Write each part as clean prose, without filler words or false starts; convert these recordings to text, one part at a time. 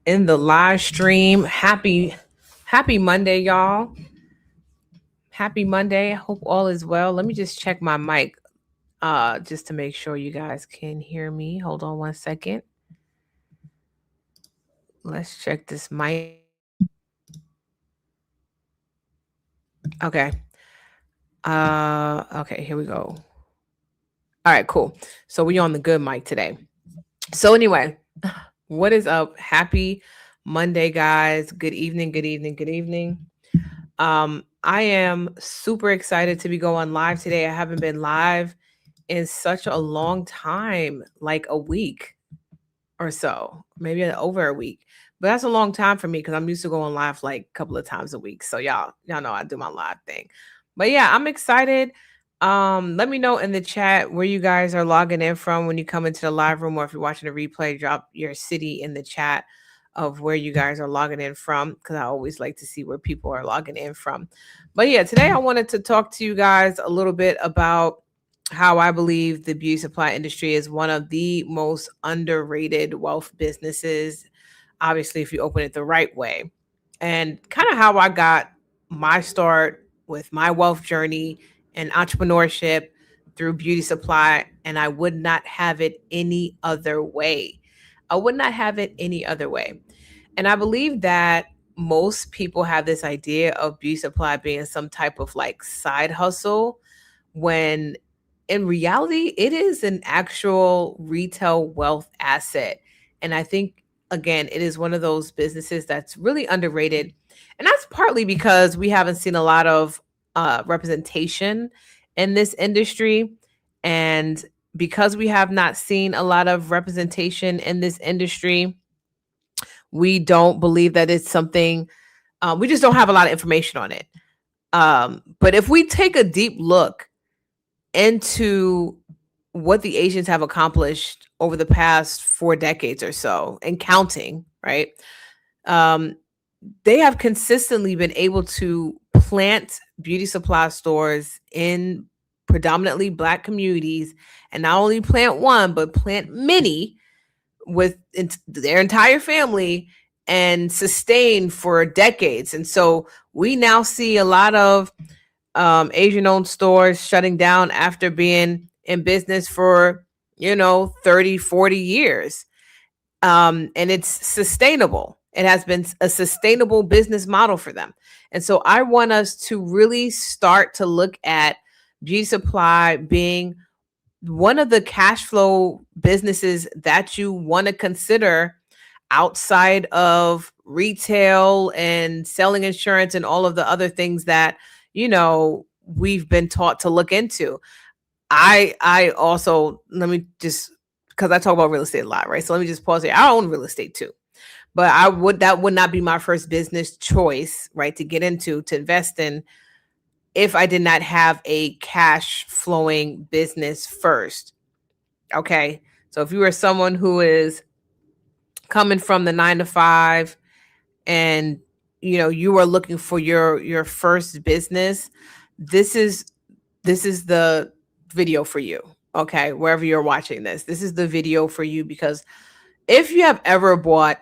in the live stream. Happy Monday, y'all. Happy Monday. I hope all is well. Let me just check my mic just to make sure you guys can hear me. Hold on one second. Let's check this mic. Okay. Okay, here we go. All right, cool. So we on the good mic today. So anyway, what is up? Happy Monday, guys. Good evening, good evening, good evening. I am super excited to be going live today. I haven't been live in such a long time, like a week or so, maybe over a week. But that's a long time for me because I'm used to going live like a couple of times a week. So y'all know I do my live thing. But yeah, I'm excited. Let me know in the chat where you guys are logging in from when you come into the live room, or if you're watching a replay, drop your city in the chat of where you guys are logging in from, because I always like to see where people are logging in from. But yeah, today I wanted to talk to you guys a little bit about how I believe the beauty supply industry is one of the most underrated wealth businesses. Obviously, if you open it the right way, and kind of how I got my start with my wealth journey and entrepreneurship through beauty supply. And I would not have it any other way. I would not have it any other way. And I believe that most people have this idea of beauty supply being some type of like side hustle, when in reality, it is an actual retail wealth asset. And I think, again, it is one of those businesses that's really underrated. And that's partly because we haven't seen a lot of representation in this industry. And because we have not seen a lot of representation in this industry, we don't believe that it's something, we just don't have a lot of information on it. But if we take a deep look into what the Asians have accomplished over the past 4 decades or so and counting, right? Um, they have consistently been able to plant beauty supply stores in predominantly Black communities, and not only plant one, but plant many with their entire family and sustain for decades. And so we now see a lot of Asian owned stores shutting down after being in business for, 30, 40 years. And it's sustainable. It has been a sustainable business model for them. And so I want us to really start to look at beauty supply being one of the cash flow businesses that you want to consider outside of retail and selling insurance and all of the other things that we've been taught to look into. I also, let me just, because I talk about real estate a lot, right? So let me just pause here. I own real estate too, but that would not be my first business choice, right, to get into, to invest in, if I did not have a cash flowing business first. Okay. So if you are someone who is coming from the 9 to 5 and you are looking for your first business, this is the video for you. Okay, wherever you're watching this is the video for you, because if you have ever bought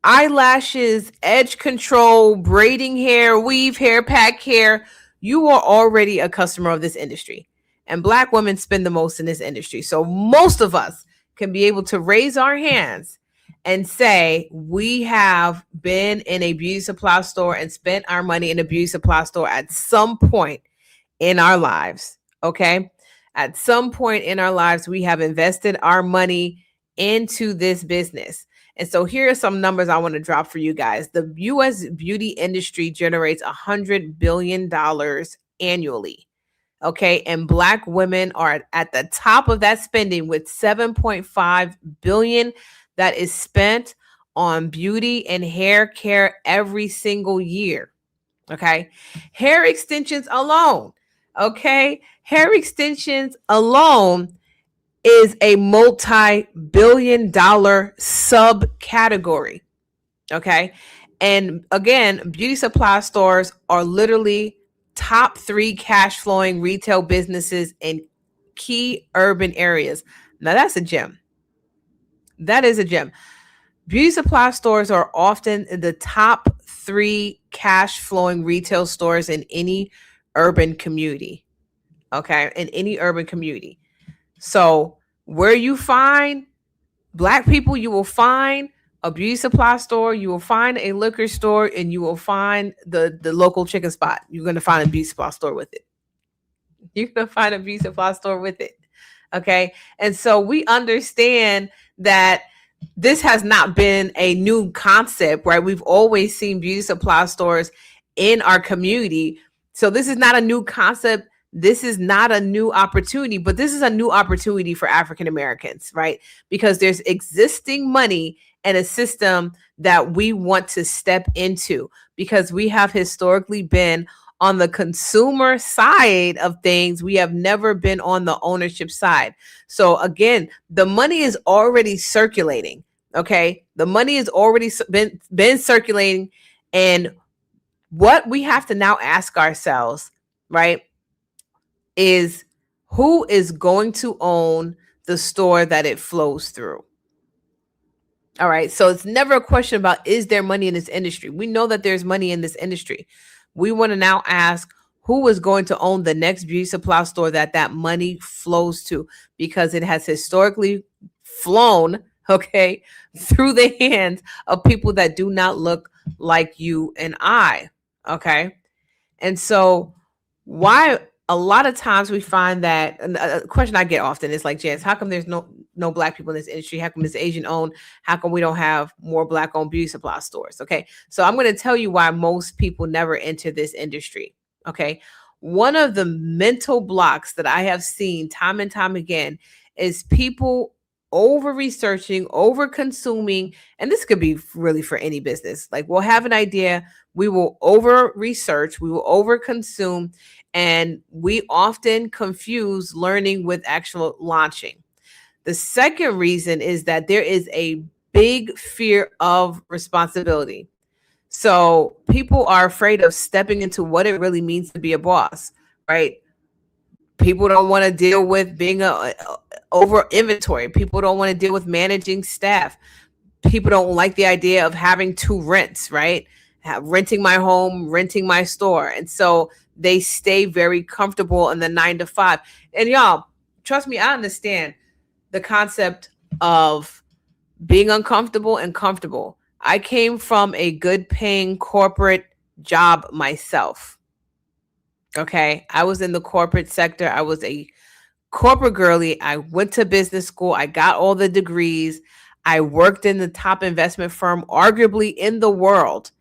eyelashes, edge control, braiding hair, weave hair, pack hair, you are already a customer of this industry. And Black women spend the most in this industry. So most of us can be able to raise our hands and say we have been in a beauty supply store and spent our money in a beauty supply store at some point in our lives. Okay. At some point in our lives, we have invested our money into this business. And so here are some numbers I want to drop for you guys. The US beauty industry generates $100 billion annually. Okay. And Black women are at the top of that spending with $7.5 billion that is spent on beauty and hair care every single year. Okay. Hair extensions alone. Okay. Hair extensions alone is a multi-billion-dollar subcategory. Okay. And again, beauty supply stores are literally top 3 cash flowing retail businesses in key urban areas. Now that's a gem. That is a gem. Beauty supply stores are often the top 3 cash flowing retail stores in any urban community. Okay, in any urban community. So where you find Black people, you will find a beauty supply store, you will find a liquor store, and you will find the local chicken spot. You're going to find a beauty supply store with it. You're going to find a beauty supply store with it. Okay. And so we understand that this has not been a new concept, right? We've always seen beauty supply stores in our community. So this is not a new concept. This is not a new opportunity, but this is a new opportunity for African Americans, right? Because there's existing money and a system that we want to step into because we have historically been on the consumer side of things. We have never been on the ownership side. So again, the money is already circulating. Okay. The money has already been circulating. And what we have to now ask ourselves, right, is who is going to own the store that it flows through? All right. So it's never a question about is there money in this industry? We know that there's money in this industry. We want to now ask who is going to own the next beauty supply store that money flows to, because it has historically flown, okay, through the hands of people that do not look like you and I. Okay. And so why a lot of times we find that a question I get often is like, Janice, how come there's no Black people in this industry? How come it's Asian owned? How come we don't have more Black owned beauty supply stores? Okay. So I'm going to tell you why most people never enter this industry. Okay. One of the mental blocks that I have seen time and time again is people over researching, over consuming, and this could be really for any business. Like we'll have an idea, we will over research, we will over consume, and we often confuse learning with actual launching. The second reason is that there is a big fear of responsibility. So people are afraid of stepping into what it really means to be a boss, right? People don't want to deal with being over inventory. People don't want to deal with managing staff. People don't like the idea of having two rents, right? Renting my home, renting my store. And so they stay very comfortable in the 9 to 5. And y'all, trust me, I understand the concept of being uncomfortable and comfortable. I came from a good paying corporate job myself. Okay. I was in the corporate sector. I was a corporate girly. I went to business school. I got all the degrees. I worked in the top investment firm, arguably in the world.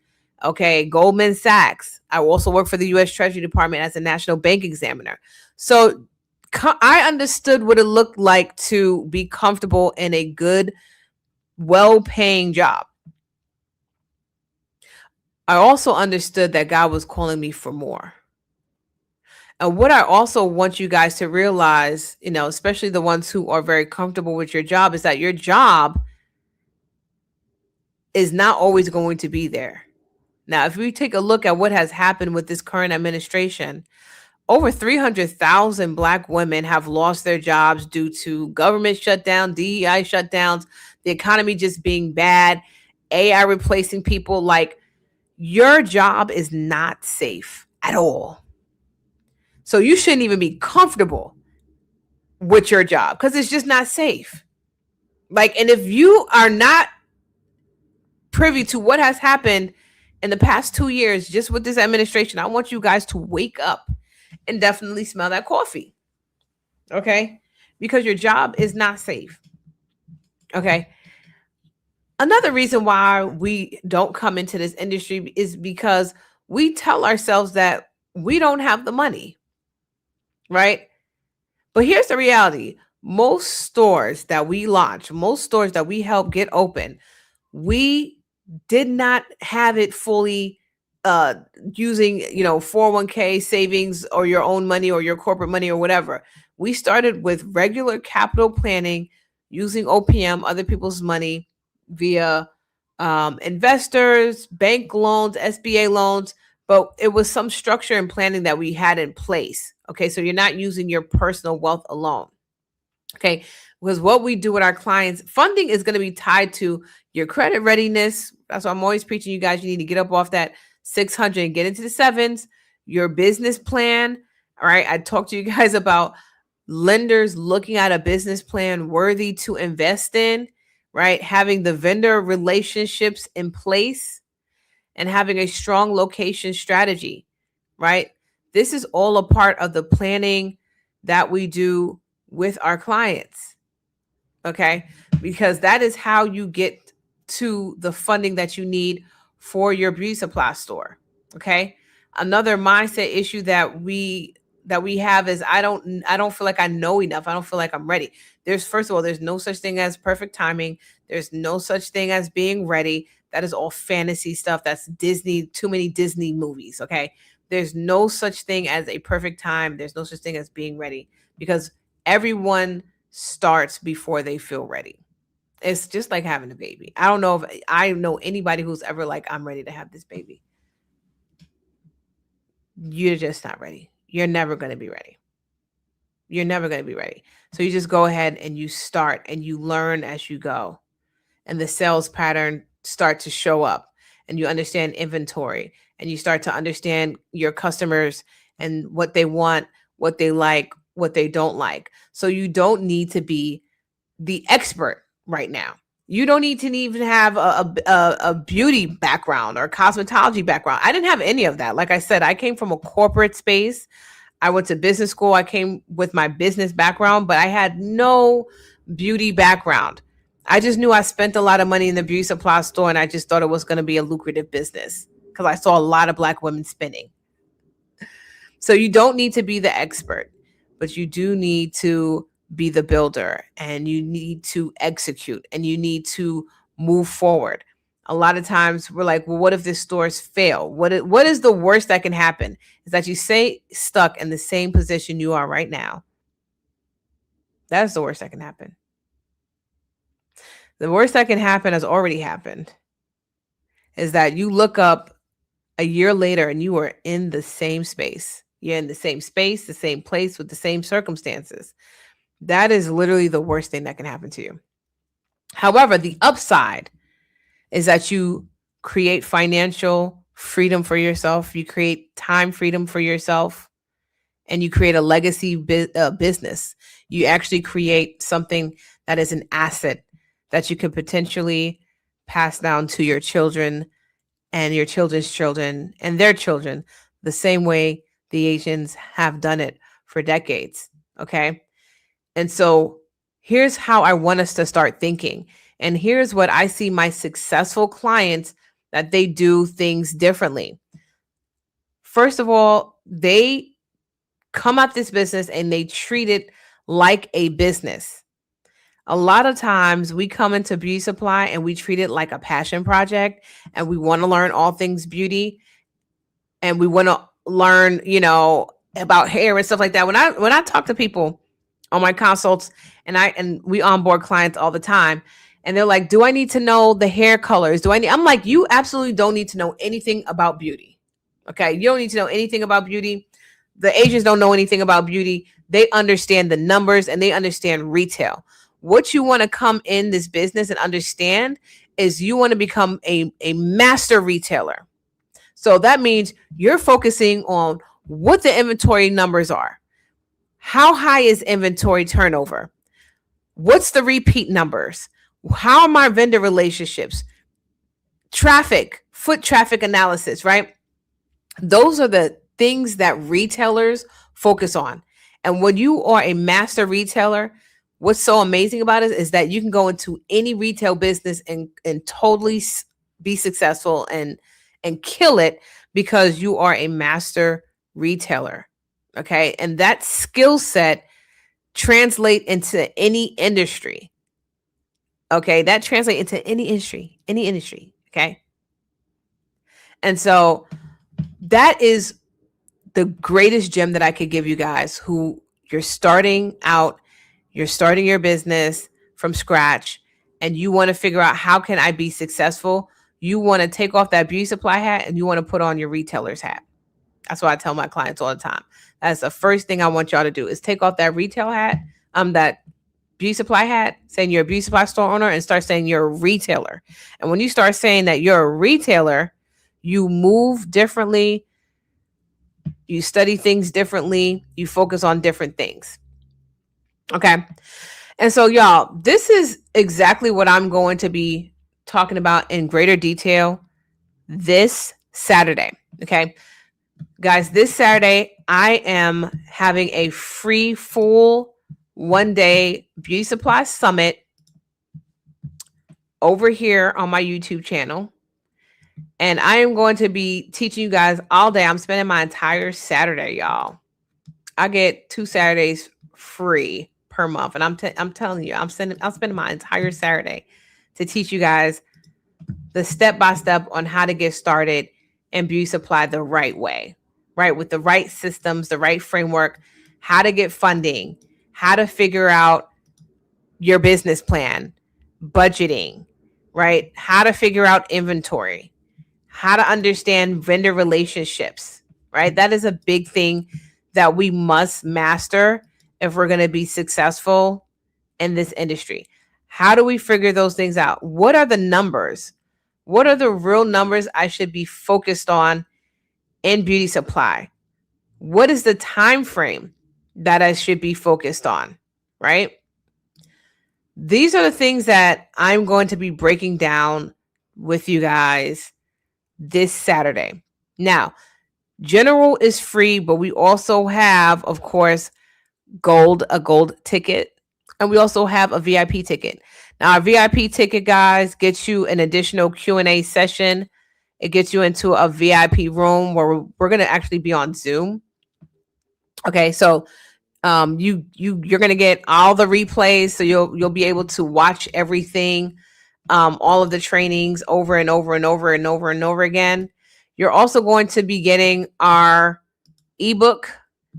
Okay. Goldman Sachs. I also worked for the U.S. Treasury Department as a national bank examiner. So I understood what it looked like to be comfortable in a good, well-paying job. I also understood that God was calling me for more. And what I also want you guys to realize, especially the ones who are very comfortable with your job, is that your job is not always going to be there. Now, if we take a look at what has happened with this current administration, over 300,000 Black women have lost their jobs due to government shutdown, DEI shutdowns, the economy just being bad, AI replacing people. Like, your job is not safe at all. So you shouldn't even be comfortable with your job because it's just not safe. Like, and if you are not privy to what has happened in the past 2 years, just with this administration, I want you guys to wake up and definitely smell that coffee. Okay. Because your job is not safe. Okay. Another reason why we don't come into this industry is because we tell ourselves that we don't have the money. Right? But here's the reality. Most stores that we launch, most stores that we help get open, we did not have it fully using, 401k savings or your own money or your corporate money or whatever. We started with regular capital planning using OPM, other people's money, via investors, bank loans, SBA loans, but it was some structure and planning that we had in place. Okay, so you're not using your personal wealth alone. Okay. Because what we do with our clients, funding is going to be tied to your credit readiness. That's why I'm always preaching you guys, you need to get up off that 600 and get into the sevens, your business plan. All right. I talked to you guys about lenders looking at a business plan worthy to invest in, right? Having the vendor relationships in place and having a strong location strategy, right? This is all a part of the planning that we do with our clients, okay? Because that is how you get to the funding that you need for your beauty supply store, okay? Another mindset issue that we have is I don't feel like I know enough. I don't feel like I'm ready. There's first of all, there's no such thing as perfect timing. There's no such thing as being ready. That is all fantasy stuff. That's Disney, too many Disney movies, okay? There's no such thing as a perfect time. There's no such thing as being ready because everyone starts before they feel ready. It's just like having a baby. I don't know if I know anybody who's ever like, I'm ready to have this baby. You're just not ready. You're never going to be ready. You're never going to be ready. So you just go ahead and you start and you learn as you go. And the sales pattern start to show up and you understand inventory and you start to understand your customers and what they want, what they like, what they don't like. So you don't need to be the expert right now. You don't need to even have a beauty background or cosmetology background. I didn't have any of that. Like I said, I came from a corporate space. I went to business school. I came with my business background, but I had no beauty background. I just knew I spent a lot of money in the beauty supply store and I just thought it was going to be a lucrative business because I saw a lot of Black women spending. So you don't need to be the expert, but you do need to be the builder and you need to execute and you need to move forward. A lot of times we're like, well, what if this stores fail? What is the worst that can happen? Is that you stay stuck in the same position you are right now. That's the worst that can happen. The worst that can happen has already happened. Is that you look up a year later and you are in the same space. You're in the same space, the same place with the same circumstances. That is literally the worst thing that can happen to you. However, the upside is that you create financial freedom for yourself, you create time freedom for yourself, and you create a legacy business. You actually create something that is an asset that you could potentially pass down to your children and your children's children and their children, the same way the Asians have done it for decades. Okay. And so here's how I want us to start thinking. And here's what I see my successful clients that they do things differently. First of all, they come at this business and they treat it like a business. A lot of times we come into beauty supply and we treat it like a passion project and we want to learn all things beauty and we want to learn, about hair and stuff like that. When I talk to people on my consults and we onboard clients all the time and they're like, do I need to know the hair colors? I'm like, you absolutely don't need to know anything about beauty. Okay. You don't need to know anything about beauty. The Asians don't know anything about beauty. They understand the numbers and they understand retail. What you want to come in this business and understand is you want to become a master retailer. So that means you're focusing on what the inventory numbers are. How high is inventory turnover? What's the repeat numbers? How are my vendor relationships? Traffic, foot traffic analysis, right? Those are the things that retailers focus on. And when you are a master retailer, what's so amazing about it is that you can go into any retail business and totally be successful and kill it because you are a master retailer. Okay. And that skill set translate into any industry. Okay. That translate into any industry. Okay. And so that is the greatest gem that I could give you guys who you're starting out, you're starting your business from scratch and you want to figure out how can I be successful? You want to take off that beauty supply hat and you want to put on your retailer's hat. That's what I tell my clients all the time. That's the first thing I want y'all to do is take off that retail hat, that beauty supply hat, saying you're a beauty supply store owner, and start saying you're a retailer. And when you start saying that you're a retailer, you move differently, you study things differently, you focus on different things. Okay. And so, y'all, this is exactly what I'm going to be talking about in greater detail this Saturday. Okay. Guys, this Saturday, I am having a free full 1-day beauty supply summit over here on my YouTube channel. And I am going to be teaching you guys all day. I'm spending my entire Saturday, y'all. I get 2 Saturdays free per month. And I'm telling you, I'm spending my entire Saturday to teach you guys the step-by-step on how to get started in beauty supply the right way, right? With the right systems, the right framework, how to get funding, how to figure out your business plan, budgeting, right? How to figure out inventory, how to understand vendor relationships, right? That is a big thing that we must master if we're going to be successful in this industry. How do we figure those things out? What are the numbers? What are the real numbers I should be focused on in beauty supply? What is the time frame that I should be focused on, right? These are the things that I'm going to be breaking down with you guys this Saturday. Now, general is free, but we also have, of course, a gold ticket, and we also have a VIP ticket. Now, our VIP ticket, guys, gets you an additional Q&A session. It gets you into a VIP room where we're going to actually be on Zoom. Okay, so you're going to get all the replays, so you'll be able to watch everything, all of the trainings over and over and over and over and over again. You're also going to be getting our ebook.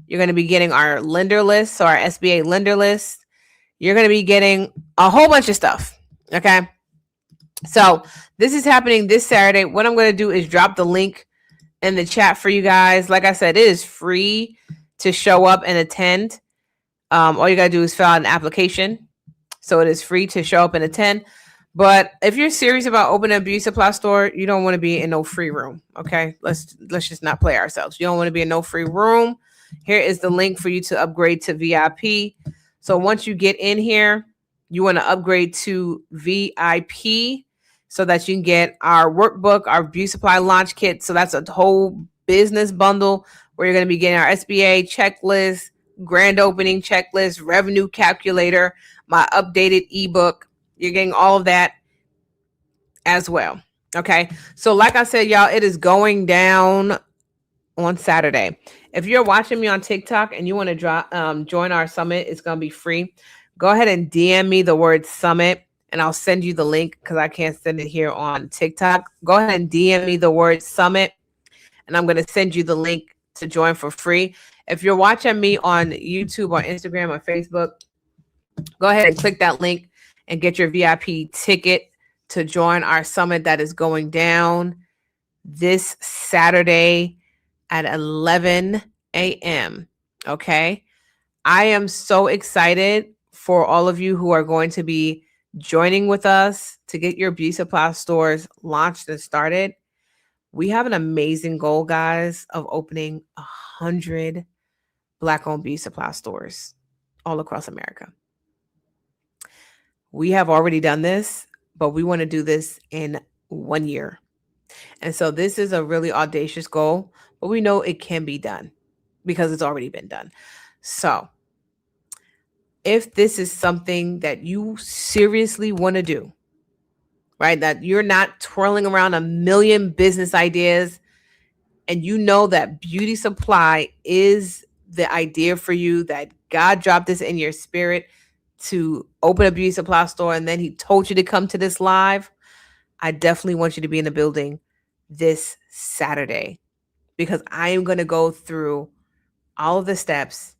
You're going to be getting our lender list, so our SBA lender list. You're going to be getting a whole bunch of stuff. Okay. So this is happening this Saturday. What I'm going to do is drop the link in the chat for you guys. Like I said, it is free to show up and attend. All you got to do is fill out an application. So it is free to show up and attend. But if you're serious about opening a beauty supply store, you don't want to be in no free room. Okay. Let's just not play ourselves. You don't want to be in no free room. Here is the link for you to upgrade to VIP. So once you get in here, you want to upgrade to VIP so that you can get our workbook, our beauty supply launch kit. So that's a whole business bundle where you're going to be getting our SBA checklist, grand opening checklist, revenue calculator, my updated ebook. You're getting all of that as well. Okay. So like I said, y'all, it is going down on Saturday. If you're watching me on TikTok and you want to join our summit, it's going to be free. Go ahead and DM me the word summit and I'll send you the link because I can't send it here on TikTok. Go ahead and DM me the word summit and I'm going to send you the link to join for free. If you're watching me on YouTube or Instagram or Facebook, go ahead and click that link and get your VIP ticket to join our summit that is going down this Saturday at 11 a.m. Okay. I am so excited for all of you who are going to be joining with us to get your beauty supply stores launched and started. We have an amazing goal, guys, of opening 100 Black-owned beauty supply stores all across America. We have already done this, but we want to do this in 1 year. And so this is a really audacious goal, but we know it can be done because it's already been done. So if this is something that you seriously want to do, right, that you're not twirling around a million business ideas and you know that beauty supply is the idea for you, that God dropped this in your spirit to open a beauty supply store and then he told you to come to this live, I definitely want you to be in the building this Saturday because I am going to go through all of the steps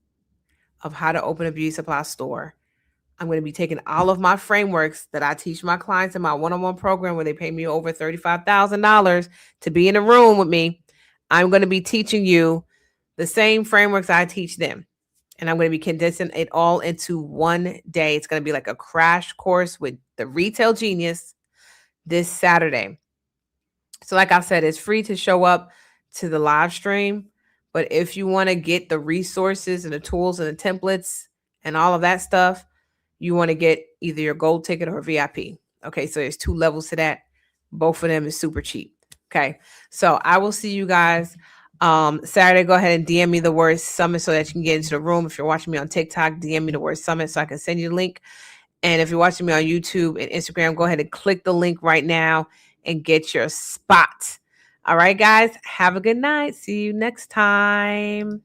of how to open a beauty supply store. I'm going to be taking all of my frameworks that I teach my clients in my one-on-one program where they pay me over $35,000 to be in a room with me. I'm going to be teaching you the same frameworks I teach them. And I'm going to be condensing it all into one day. It's going to be like a crash course with the Retail Genius this Saturday. So like I said, it's free to show up to the live stream. But if you want to get the resources and the tools and the templates and all of that stuff, you want to get either your gold ticket or VIP. Okay, so there's 2 levels to that. Both of them is super cheap. Okay, so I will see you guys Saturday. Go ahead and DM me the word summit so that you can get into the room. If you're watching me on TikTok, DM me the word summit so I can send you the link. And if you're watching me on YouTube and Instagram, go ahead and click the link right now and get your spot. All right, guys, have a good night. See you next time.